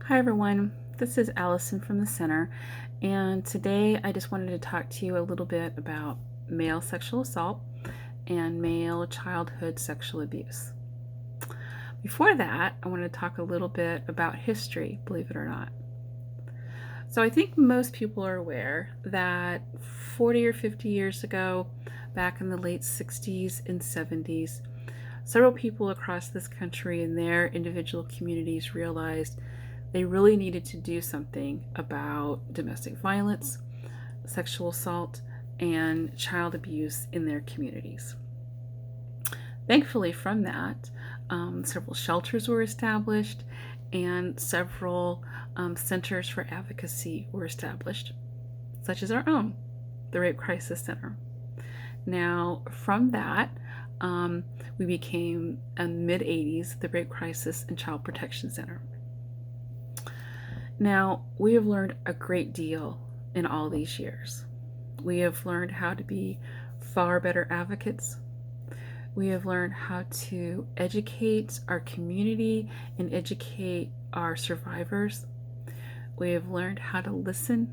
Hi everyone, this is Allison from the Center, and today I just wanted to talk to you a little bit about male sexual assault and male childhood sexual abuse. Before that, I want to talk a little bit about history, believe it or not. So I think most people are aware that 40 or 50 years ago, back in the late 60s and 70s, several people across this country in their individual communities realized they really needed to do something about domestic violence, sexual assault, and child abuse in their communities. Thankfully, from that, several shelters were established and several centers for advocacy were established, such as our own, the Rape Crisis Center. Now, from that, we became, in the mid-80s, the Rape Crisis and Child Protection Center. Now, we have learned a great deal in all these years. We have learned how to be far better advocates. We have learned how to educate our community and educate our survivors. We have learned how to listen.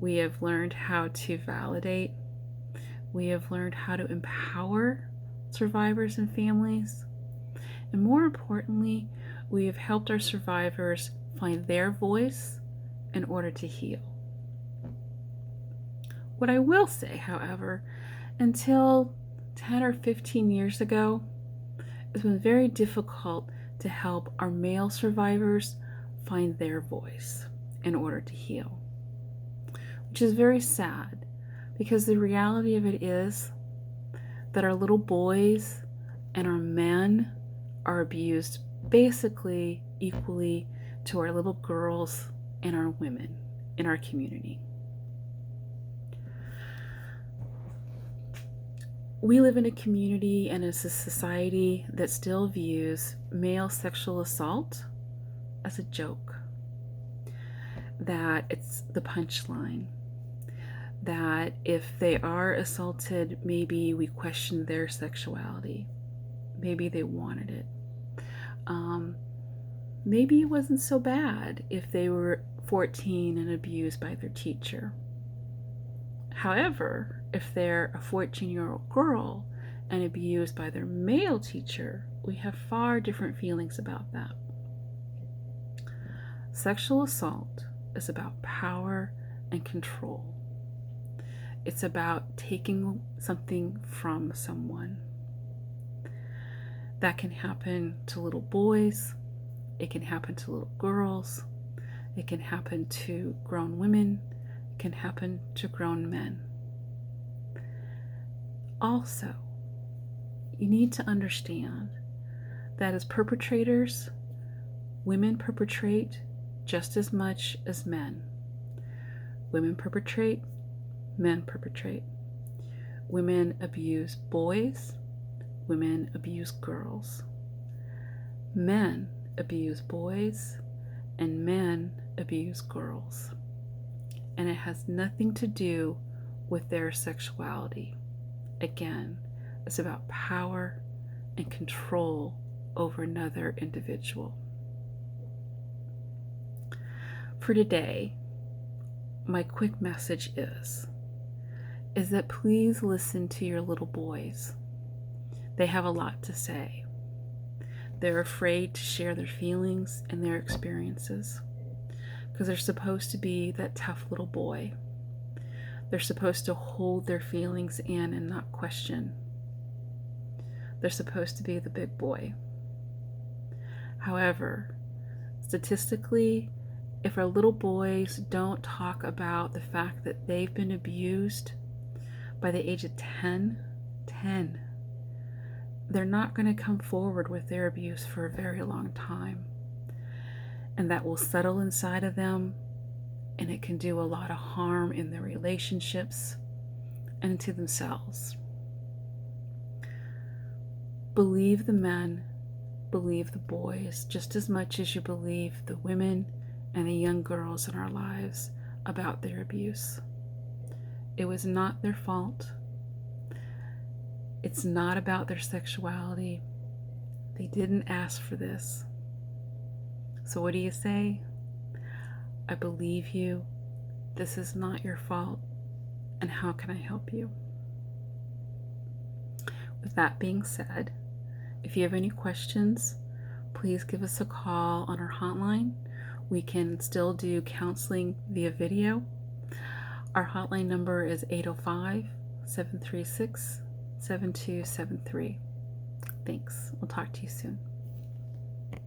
We have learned how to validate. We have learned how to empower survivors and families. And more importantly, we have helped our survivors find their voice in order to heal. What I will say, however, until 10 or 15 years ago, it's been very difficult to help our male survivors find their voice in order to heal, which is very sad because the reality of it is that our little boys and our men are abused basically equally to our little girls and our women in our community. We live in a community and as a society that still views male sexual assault as a joke, that it's the punchline, that if they are assaulted, maybe we question their sexuality, maybe they wanted it. Maybe it wasn't so bad if they were 14 and abused by their teacher. However, if they're a 14-year-old girl and abused by their male teacher, we have far different feelings about that. Sexual assault is about power and control. It's about taking something from someone. That can happen to little boys. It can happen to little girls. It can happen to grown women. It can happen to grown men. Also, you need to understand that as perpetrators, women perpetrate just as much as men. Women perpetrate, men perpetrate. Women abuse boys, women abuse girls. Men abuse boys, and men abuse girls. And it has nothing to do with their sexuality. Again, it's about power and control over another individual. For today, my quick message is that please listen to your little boys. They have a lot to say. They're afraid to share their feelings and their experiences because they're supposed to be that tough little boy. They're supposed to hold their feelings in and not question. They're supposed to be the big boy. However, statistically, if our little boys don't talk about the fact that they've been abused by the age of 10, they're not going to come forward with their abuse for a very long time. And that will settle inside of them, and it can do a lot of harm in their relationships and to themselves. Believe the men, believe the boys, just as much as you believe the women and the young girls in our lives about their abuse. It was not their fault. It's not about their sexuality. They didn't ask for this. So what do you say? I believe you. This is not your fault. And how can I help you? With that being said, if you have any questions, please give us a call on our hotline. We can still do counseling via video. Our hotline number is 805-736-7273. Thanks. We'll talk to you soon.